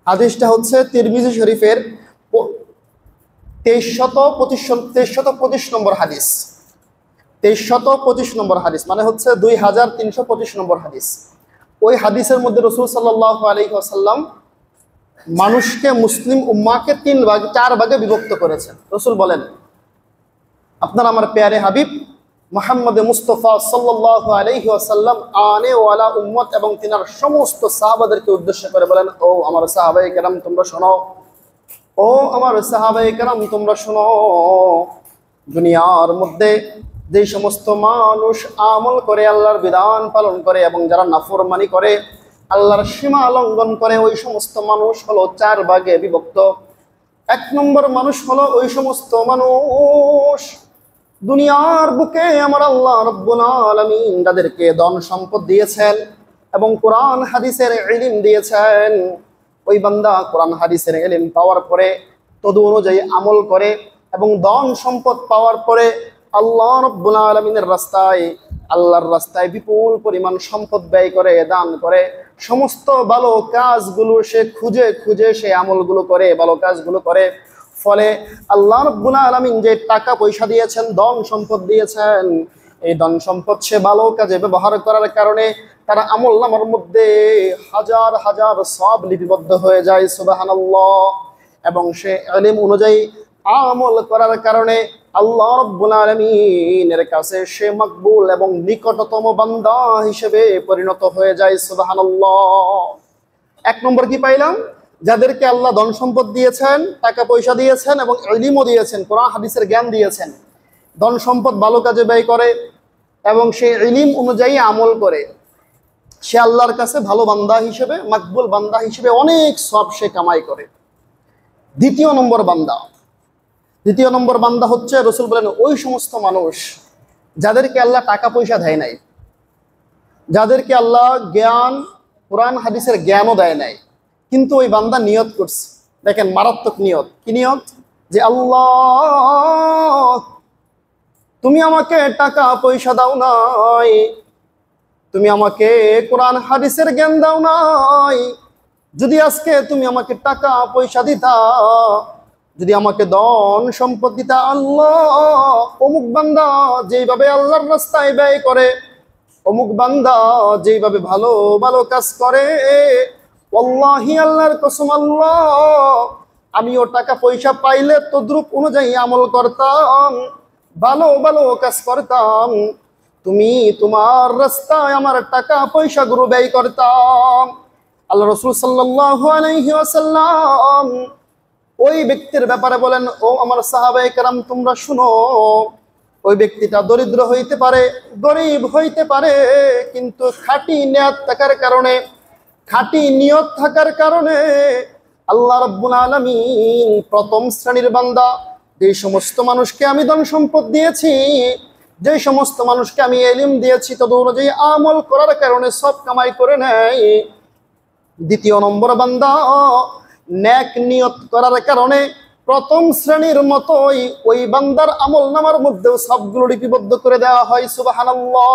হাদিসটা হচ্ছে তিরমিজি শরীফের 2325 নম্বর হাদিস। 2325 নম্বর হাদিস মানে হচ্ছে 2325 নম্বর হাদিস। ওই হাদিসের মধ্যে রাসূল সাল্লাল্লাহু আলাইহি ওয়াসাল্লাম মানুষকে, মুসলিম উম্মাহকে 4 ভাগে বিভক্ত করেছেন। রাসূল বলেন, আপনার আমার প্যারে হাবিব মুহাম্মদ মুস্তাফা সাল্লাল্লাহু আলাইহি ওয়াসাল্লাম আনে ওয়ালা উম্মত এবং তিনার সমস্ত সাহাবাদেরকে উদ্দেশ্য করে বলেন, ও আমার সাহাবায়ে কেরাম তোমরা শোনো, ও আমার সাহাবায়ে কেরাম তোমরা শোনো, দুনিয়ার মধ্যে যে সমস্ত মানুষ আমল করে, আল্লাহর বিধান পালন করে এবং যারা নাফরমানি করে, আল্লাহর সীমা লঙ্ঘন করে, ওই সমস্ত মানুষ হলো 4 ভাগে বিভক্ত। 1 নম্বর মানুষ হলো ওই সমস্ত মানুষ দুনিয়ার বুকে আমার আল্লাহ রাব্বুল আলামিন যাদেরকে ধন সম্পদ দিয়েছেন এবং কোরআন হাদিসের ইলম দিয়েছেন। ওই বান্দা কোরআন হাদিসের ইলম পাওয়ার পরে তদু অনুযায়ী আমল করে এবং ধন সম্পদ পাওয়ার পরে আল্লাহ রাব্বুল আলামিনের রাস্তায়, আল্লাহর রাস্তায় বিপুল পরিমাণ সম্পদ ব্যয় করে, দান করে, সমস্ত ভালো কাজগুলো সে খুঁজে খুঁজে সে আমলগুলো করে, ভালো কাজগুলো করে। ফলে আল্লাহ রাব্বুল আলামিন যে টাকা পয়সা দিয়েছেন, ধন সম্পদ দিয়েছেন, এই ধন সম্পদ সে ভালো কাজে ব্যবহার করার কারণে তার আমলনামার মধ্যে হাজার হাজার সওয়াব লিপিবদ্ধ হয়ে যায়, সুবহানাল্লাহ। এবং সে ইলম অনুযায়ী আমল করার কারণে আল্লাহ রাব্বুল আলামিনের কাছে সে মকবুল এবং নিকটতম বান্দা হিসেবে পরিণত হয়ে যায়, সুবহানাল্লাহ। 1 নম্বর কি পাইলাম? যাদেরকে আল্লাহ ধন সম্পদ দিয়েছেন, টাকা পয়সা দিয়েছেন এবং ইলমও দিয়েছেন, কোরআন হাদিসের জ্ঞান দিয়েছেন, ধন সম্পদ ভালো কাজে ব্যয় করে এবং সে ইলম অনুযায়ী আমল করে, সে আল্লাহর কাছে ভালো বান্দা হিসেবে, মকবুল বান্দা হিসেবে অনেক সওয়াব সে কামাই করে। দ্বিতীয় নম্বর বান্দা হচ্ছে, রাসূল বলেন, ওই সমস্ত মানুষ যাদেরকে আল্লাহ টাকা পয়সা দেয় নাই, যাদেরকে আল্লাহ জ্ঞান, কোরআন হাদিসের জ্ঞানও দেয় নাই, কিন্তু ওই বান্দা নিয়ত করছে। দেখেন মারাত্মক নিয়ত। কি নিয়ত? যে আল্লাহ তুমি আমাকে টাকা পয়সা দাও নাই, তুমি আমাকে কোরআন হাদিসের জ্ঞান দাও নাই, যদি আজকে তুমি আমাকে টাকা পয়সা দিতা, যদি আমাকে ধন সম্পদ দিতা, আল্লাহ অমুক বান্দা যেইভাবে আল্লাহর রাস্তায় ব্যয় করে, অমুক বান্দা যেইভাবে ভালো ভালো কাজ করে, ওয়াল্লাহি আল্লাহর কসম আল্লাহ আমিও টাকা পয়সা পাইলে তদ্রুপ অনুযায়ী আমল করতাম, ভালো ভালো কাজ করতাম, তুমি তোমার রাস্তায় আমার টাকা পয়সা গুলো ব্যয় করতাম। আল্লাহ রাসূল সাল্লাল্লাহু আলাইহি ওয়াসাল্লাম ওই ব্যক্তির ব্যাপারে বলেন, ও আমার সাহাবায়ে কেরাম তোমরা শুনো, ওই ব্যক্তিটা দরিদ্র হইতে পারে, গরিব হইতে পারে, কিন্তু খাঁটি নিয়ত থাকার কারণে, খাঁটি নিয়ত থাকার কারণে আল্লাহ রাব্বুল আলামিন প্রথম শ্রেণীর বান্দা, যে সমস্ত মানুষকে আমি ধন সম্পদ দিয়েছি, যে সমস্ত মানুষকে আমি ইলম দিয়েছি, তদ অনুযায়ী আমল করার কারণে সব কামাই করে নেয়। দ্বিতীয় নম্বর বান্দা নেক নিয়ত করার কারণে প্রথম শ্রেণীর মতোই ওই বান্দার আমল নামার মধ্যেও সবগুলো লিপিবদ্ধ করে দেওয়া হয়, সুবহানাল্লাহ।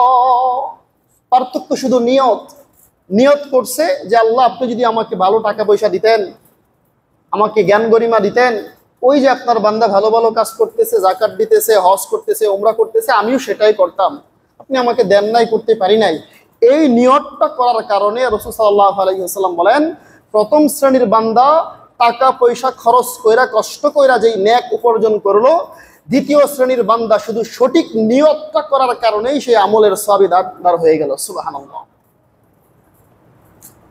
পার্থক্য শুধু নিয়ত। নিয়ত করছে যে আল্লাহ আপনি যদি আমাকে ভালো টাকা পয়সা দিতেন, আমাকে জ্ঞান গরিমা দিতেন, ওই যে আপনার বান্দা ভালো ভালো কাজ করতেছে, যাকাত দিতেছে, হজ করতেছে, উমরা করতেছে, আমিও সেটাই করতাম, আপনি আমাকে দেন নাই, করতে পারি নাই। এই নিয়তটা করার কারণে রাসূল সাল্লাল্লাহু আলাইহি ওয়াসাল্লাম বলেন, প্রথম শ্রেণীর বান্দা টাকা পয়সা খরচ কইরা, কষ্ট কইরা যেই নেক উপার্জন করলো, দ্বিতীয় শ্রেণীর বান্দা শুধু সঠিক নিয়তটা করার কারণেই সেই আমলের সওয়াবদার হয়ে গেল, সুবহানাল্লাহ।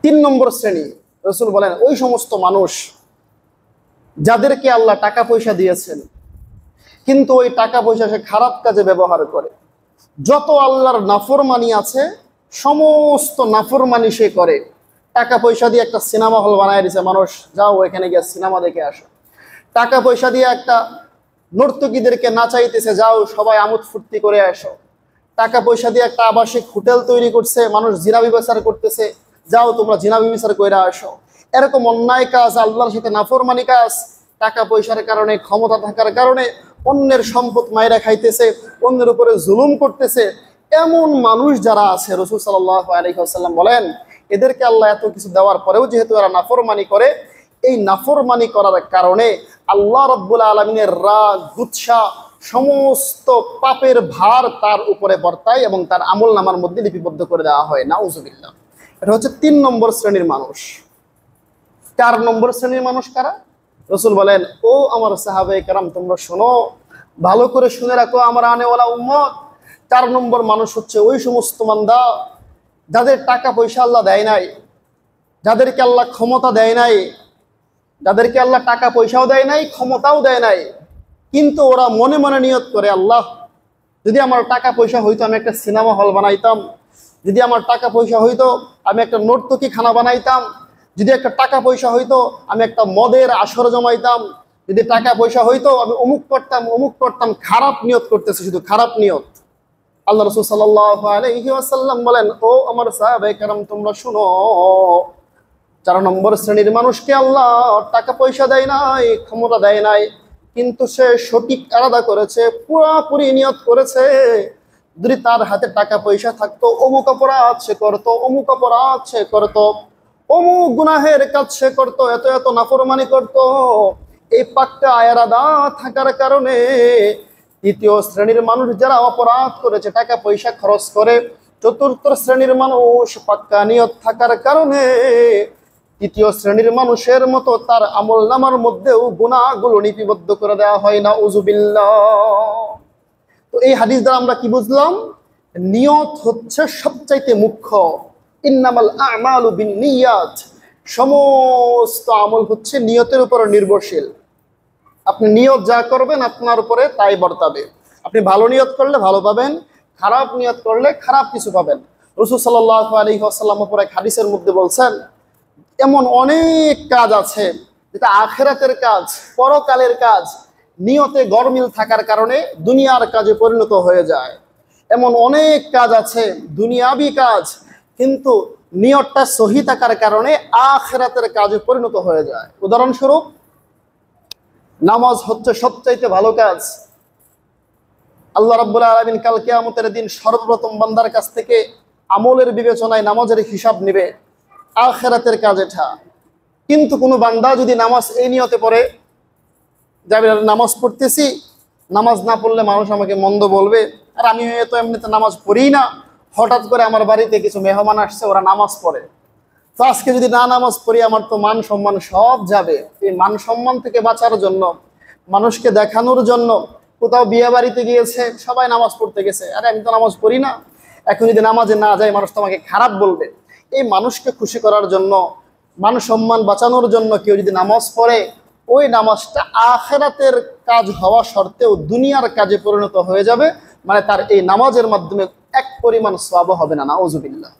3 নম্বর শ্রেণী, রাসূল বলেন, ওই সমস্ত মানুষ যাদেরকে আল্লাহ টাকা পয়সা দিয়েছেন, কিন্তু ওই টাকা পয়সা সে খারাপ কাজে ব্যবহার করে। যত আল্লাহর নাফরমানি আছে সমস্ত নাফরমানি সে করে। টাকা পয়সা দিয়ে একটা সিনেমা হল বানায় দিয়েছে, মানুষ যাও এখানে গিয়ে সিনেমা দেখে আসো। টাকা পয়সা দিয়ে একটা নর্তকীদেরকে নাচাইতেছে, যাও সবাই আমোদ ফুর্তি করে আসো। টাকা পয়সা দিয়ে একটা আবাসিক হোটেল তৈরি করছে, মানুষ জিনা ব্যবচার করতেছে, যাও তোমরা জিনা ব্যভিচার কইরা আসো। এরকম অন্যায় কাজ, আল্লাহর সাথে নাফরমানি কাজ, টাকা পয়সার কারণে, ক্ষমতা থাকার কারণে অন্যের সম্পদ মাইরা খাইতেছে, অন্যের উপরে জুলুম করতেছে, এমন মানুষ যারা আছে, রাসূল সাল্লাল্লাহু আলাইহি ওয়াসাল্লাম বলেন এদেরকে আল্লাহ এত কিছু দেওয়ার পরেও যেহেতু এরা নাফরমানি করে, এই নাফরমানি করার কারণে আল্লাহ রাব্বুল আলামিনের রাগ, গুচ্ছা, সমস্ত পাপের ভার তার উপরে বর্তায় এবং তার আমলনামার মধ্যে লিপিবদ্ধ করে দেওয়া হয়। নাউজুবিল্লাহ। এটা হচ্ছে 3 নম্বর শ্রেণীর মানুষ। 4 নম্বর শ্রেণীর মানুষ কারা? রাসূল বলেন, ও আমার সাহাবায়ে কেরাম, তোমরা শোনো, ভালো করে শুনে রাখো আমার আনেওয়ালা উম্মত। 4 নম্বর মানুষ হচ্ছে ওই সমস্ত বান্দা যাদের টাকা পয়সা আল্লাহ দেয় নাই, যাদেরকে আল্লাহ ক্ষমতা দেয় নাই, যাদেরকে আল্লাহ টাকা পয়সাও দেয় নাই, ক্ষমতাও দেয় নাই, কিন্তু ওরা মনে মনে নিয়ত করে, আল্লাহ যদি আমার টাকা পয়সা হইতো আমি একটা সিনেমা হল বানাইতাম, যদি আমার টাকা পয়সা হইতো আমি একটা নর্তকী খানা বানাইতাম, যদি একটা টাকা পয়সা হইতো আমি একটা মদের আসর জমাইতাম, যদি টাকা পয়সা হইতো আমি অমুক করতাম অমুক করতাম। খারাপ নিয়ত করতেছে, শুধু খারাপ নিয়ত। আল্লাহ রাসূল সাল্লাল্লাহু আলাইহি ওয়াসাল্লাম বলেন, ও আমার সাহাবায়ে কেরাম, তোমরা শুনো, 4 নম্বর শ্রেণীর মানুষকে আল্লাহ টাকা পয়সা দেয় নাই, ক্ষমতা দেয় নাই, কিন্তু সে সঠিক আলাদা করেছে, পুরাপুরি নিয়ত করেছে, যদি তার হাতে টাকা পয়সা থাকতো অমুক অপরাধ সে করতো, অমুক অপরাধ সে করতো, অমুক গুনাহের কাজ সে করতো, এত এত নাফরমানি করতো। এই পাক্কা আয়ারাদা থাকার কারণে 3য় শ্রেণীর মানুষ যারা অপরাধ করেছে, টাকা পয়সা খরচ করে, 4র্থ শ্রেণীর মানুষ পাক্কা নিয়ত থাকার কারণে 3য় শ্রেণীর মানুষের মতো তার আমলনামার মধ্যেও গুনাহগুলো লিপিবদ্ধ করে দেওয়া হয়। নাউজুবিল্লাহ। তো এই হাদিস দ্বারা আমরা কি বুঝলাম? নিয়ত হচ্ছে সবচাইতে মুখ্য। ইন্নামাল আমালু বিন্নিয়াত, সমস্ত আমল হচ্ছে নিয়তের উপর নির্ভরশীল। আপনি নিয়ত যা করবেন আপনার উপরে তাই বর্তাবে। আপনি ভালো নিয়ত করলে ভালো পাবেন, খারাপ নিয়ত করলে খারাপ কিছু পাবেন। রাসূল সাল্লাল্লাহু আলাইহি ওয়াসাল্লাম পরে হাদিসের মধ্যে বলছেন, এমন অনেক কাজ আছে যেটা আখিরাতের কাজ, পরকালের কাজ, নিয়তে গরমিল থাকার কারণে দুনিয়ার কাজে পরিণত হয়ে যায়। এমন অনেক কাজ আছে দুনিয়াবি কাজ, কিন্তু নিয়তটা সহি থাকার কারণে আখিরাতের কাজে পরিণত হয়ে যায়। উদাহরণস্বরূপ, নামাজ হচ্ছে সবচাইতে ভালো কাজ। আল্লাহ রাব্বুল আলামিন কাল কিয়ামতের দিন সর্বপ্রথম বান্দার কাছ থেকে আমলের বিবেচনায় নামাজের হিসাব নেবে। আখিরাতের কাজ এটা। কিন্তু কোনো বান্দা যদি নামাজ এই নিয়তে পড়ে, যাবে নামাজ পড়তেছি, নামাজ না পড়লে মানুষ আমাকে মন্দ বলবে, আর আমি হয়তো এমনিতে নামাজ পড়ি না, হঠাৎ করে আমার বাড়িতে কিছু মেহমান আসছে, ওরা নামাজ পড়ে, তো আজকে যদি না নামাজ পড়ি আমার তো মান সম্মান সব যাবে। এই মান সম্মান থেকে বাঁচার জন্য, মানুষকে দেখানোর জন্য, কোথাও বিয়ে বাড়িতে গিয়েছে, সবাই নামাজ পড়তে গেছে, আরে আমি তো নামাজ পড়ি না, এখন যদি নামাজে না যায় মানুষ তোমাকে খারাপ বলবে। এই মানুষকে খুশি করার জন্য, মান সম্মান বাঁচানোর জন্য কেউ যদি নামাজ পড়ে, ওই নামাজটা আখিরাতের কাজ হওয়া সত্ত্বেও দুনিয়ার কাজে পরিণত হয়ে যাবে, মানে তার এই নামাজের মাধ্যমে এক পরিমাণ সওয়াব হবে না। নাউজুবিল্লাহ।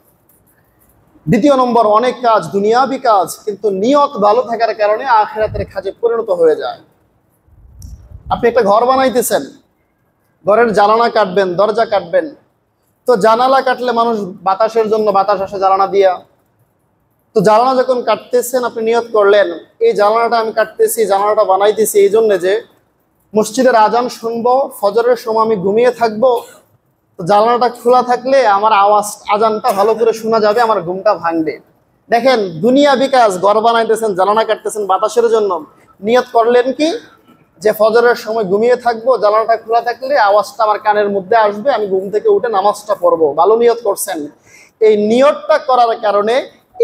2 নম্বর, অনেক কাজ দুনিয়াবি কাজ, কিন্তু নিয়ত ভালো থাকার কারণে আখিরাতের কাজে পরিণত হয়ে যায়। আপনি একটা ঘর বানাইতেছেন, ঘরের জানালা কাটবেন, দরজা কাটবেন, তো জানালা কাটলে মানুষ বাতাসের জন্য বাতাস আসে জানালা দিয়া, তো জানালা যখন কাটতেছেন আপনি নিয়ত করলেন এই জানালাটা আমি কাটতেছি, জানালাটা বানাইতেছি এই জন্য যে মসজিদের আজান শুনবো, ফজরের সময় আমি ঘুমিয়ে থাকবো, তো জানালাটা খোলা থাকলে আমার আওয়াজ, আজানটা ভালো করে শোনা যাবে, আমার ঘুমটা ভাঙবে। দেখেন দুনিয়াবি কাজ, ঘর বানাইতেছেন, জানালা কাটতেছেন বাতাসের জন্য, নিয়ত করলেন কি যে ফজরের সময় ঘুমিয়ে থাকবো, জানালাটা খোলা থাকলে আওয়াজটা আমার কানের মধ্যে আসবে, আমি ঘুম থেকে উঠে নামাজটা পড়বো। ভালো নিয়ত করছেন। এই নিয়তটা করার কারণে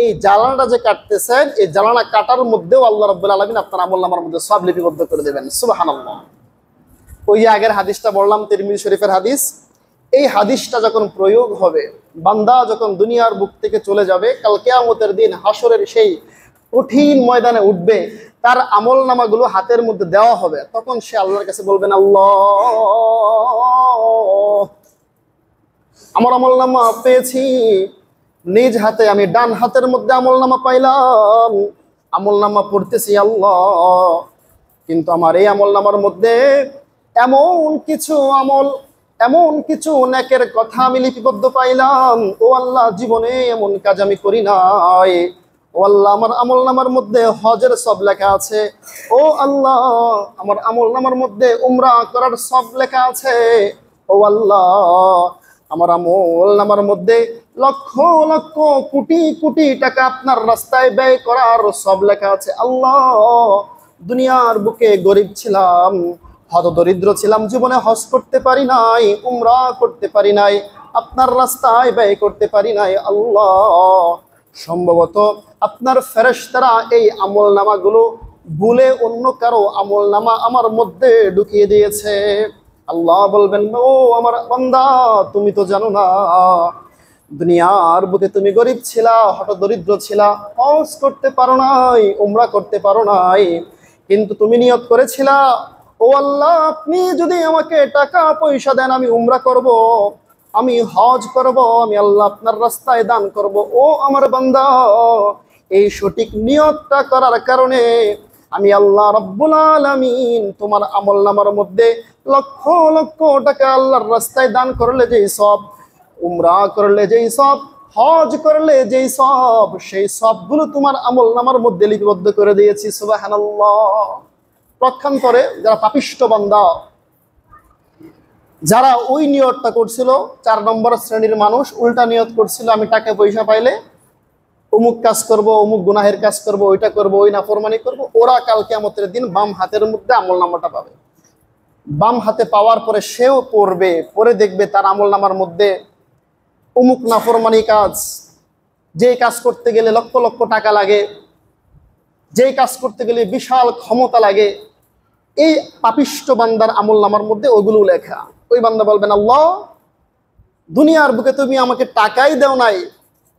এই জানালাটা যে কাটতেছেন, এই জানালা কাটার মধ্যেও আল্লাহ রাব্বুল আলামিন আপনার আমলনামার মধ্যে সওয়াব লিপিবদ্ধ করে দেবেন। সুবহানাল্লাহ। ওই আগের হাদিসটা বললাম, তিরমিজি শরীফের হাদিস। এই হাদিসটা যখন প্রয়োগ হবে, বান্দা যখন দুনিয়ার বুক থেকে চলে যাবে, কাল কিয়ামতের দিন হাসরের সেই কঠিন ময়দানে উঠবে, তার আমলনামাগুলো হাতের মধ্যে দেওয়া হবে, তখন সে আল্লাহর কাছে বলবেন, আল্লাহ আমার আমলনামা পেয়েছি, নিজ হাতে আমি ডান হাতের মধ্যে আমলনামা পাইলাম, আমলনামা পড়তেছি আল্লাহ, কিন্তু আমার এই আমলনামার মধ্যে এমন কিছু আমল এমন কিছু নেকের কথা আমি লিপিবদ্ধ পাইলাম, ও আল্লাহ জীবনে এমন কাজ আমি করি নাই। ও আল্লাহ আমার আমল নামার মধ্যে হজের সব লেখা আছে। ও আল্লাহ আমার আমল নামার মধ্যে উমরা করার সব লেখা আছে। ও আল্লাহ আমার আমল নামার মধ্যে লক্ষ লক্ষ কোটি কোটি টাকা আপনার রাস্তায় ব্যয় করার সব লেখা আছে। আল্লাহ দুনিয়ার বুকে গরিব ছিলাম, হতদরিদ্র ছিলাম, জীবনে হজ করতে পারি নাই, উমরা করতে পারি নাই, আপনার রাস্তায় ব্যয় করতে পারি নাই। আল্লাহ সম্ভবত আপনার ফেরেশতারা এই আমল নামাগুলো ভুলে অন্য কারো আমল নামা আমার মধ্যে ঢুকিয়ে দিয়েছে। আল্লাহ বলবেন, ও আমার বান্দা, তুমি তো জানো না দুনিয়ার বুকে তুমি গরিব ছিলা, হতদরিদ্র ছিলা, হজ করতে পারো নাই, উমরা করতে পারো নাই, কিন্তু তুমি নিয়ত করেছিলা, ও আল্লাহ আপনি যদি আমাকে টাকা পয়সা দেন আমি উমরা করব, আমি হজ করব, আমি আল্লাহ আপনার রাস্তায় দান করব। ও আমার বান্দা, এই সঠিক নিয়তটা করার কারণে আমি আল্লাহ রাব্বুল আলামিন তোমার আমল নামার মধ্যে লক্ষ লক্ষ টাকা আল্লাহর রাস্তায় দান করলে যেই সব, উমরা করলে যেই সব, হজ করলে যেই সব, সেই সবগুলো তোমার আমল নামার মধ্যে লিপিবদ্ধ করে দিয়েছি। সুবহানাল্লাহ। পক্ষান্তরে যারা পাপিষ্ঠ বান্দা, যারা ওই নিয়তটা করছিল, 4 নম্বর শ্রেণীর মানুষ, উল্টা নিয়ত করছিল আমি টাকা পয়সা পাইলে অমুক কাজ করব, অমুক গুনাহের কাজ করব, ওইটা করব, ওই নাফরমানি করব, ওরা কাল কিয়ামতের দিন বাম হাতের মধ্যে আমল নামাটা পাবে। বাম হাতে পাওয়ার পরে সেও পড়বে, পরে দেখবে তার আমল নামার মধ্যে অমুক নাফরমানি কাজ, যেই কাজ করতে গেলে লক্ষ লক্ষ টাকা লাগে, যেই কাজ করতে গেলে বিশাল ক্ষমতা লাগে, এই পাপিষ্ঠ বান্দার আমল নামার মধ্যে ওগুলো লেখা। ওই বান্দা বলবেন, আল্লাহ দুনিয়ার বুকে তুমি আমাকে টাকাই দাও নাই,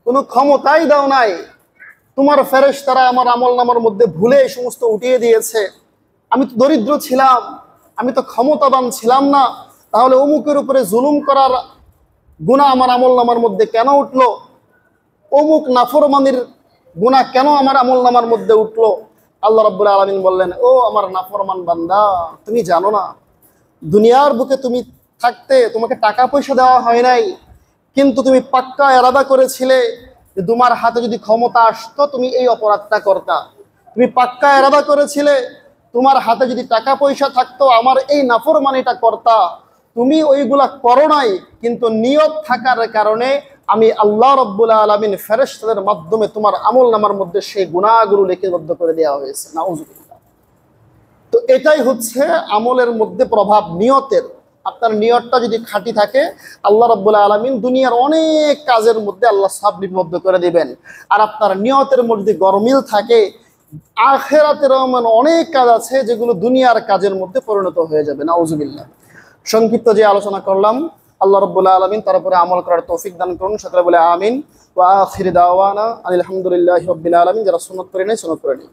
কোনো ক্ষমতাই দাও নাই, তোমার ফেরেশতারা আমার আমল নামার মধ্যে ভুলে এই সমস্ত উঠিয়ে দিয়েছে। আমি তো দরিদ্র ছিলাম, আমি তো ক্ষমতাবান ছিলাম না, তাহলে অমুকের উপরে জুলুম করার গুনাহ আমার আমল নামার মধ্যে কেন উঠলো? অমুক নাফরমানির গুনাহ কেন আমার আমল নামার মধ্যে উঠলো? আল্লাহ রাব্বুল আলামিন বললেন, ও আমার নাফরমান বান্দা, তুমি জানো না দুনিয়ার বুকে তুমি থাকতে তোমাকে টাকা পয়সা দেওয়া হয় নাই, কিন্তু তুমি পাক্কা ইরাদা করেছিলে যে তোমার হাতে যদি ক্ষমতা আসতো তুমি এই অপরাধটা করতা। তুমি পাক্কা ইরাদা করেছিলে তোমার হাতে যদি টাকা পয়সা থাকতো আমার এই নাফরমানিটা করতা। তুমি ওইগুলা করো নাই, কিন্তু নিয়ত থাকার কারণে আমি আল্লাহ রাব্বুল আলামিন ফেরেশতাদের মাধ্যমে তোমার আমল নামার মধ্যে সেই গুনাহগুলো লিপিবদ্ধ করে দেওয়া হয়েছে। নাউজুবিল্লাহ। তো এটাই হচ্ছে আমলের মধ্যে প্রভাব নিয়তের। আপনার নিয়তটা যদি খাঁটি থাকে, আল্লাহ রাব্বুল আলামিন দুনিয়ার অনেক কাজের মধ্যে আল্লাহ সব লিপিবদ্ধ করে দিবেন। আর আপনার নিয়তের মধ্যে গরমিল থাকে, আখিরাতের এমন অনেক কাজ আছে যেগুলো দুনিয়ার কাজের মধ্যে পরিণত হয়ে যাবে। নাউজুবিল্লাহ। সংক্ষিপ্ত যে আলোচনা করলাম, আল্লাহ রাব্বুল আলামিন তার উপরে আমল করার তৌফিক দান করুন। সকলে বলে আমিন। ওয়া আখির দাওয়ানা আলহামদুলিল্লাহি রাব্বিল আলামিন। যারা সুন্নাত করে নেই সুন্নাত করে নেই।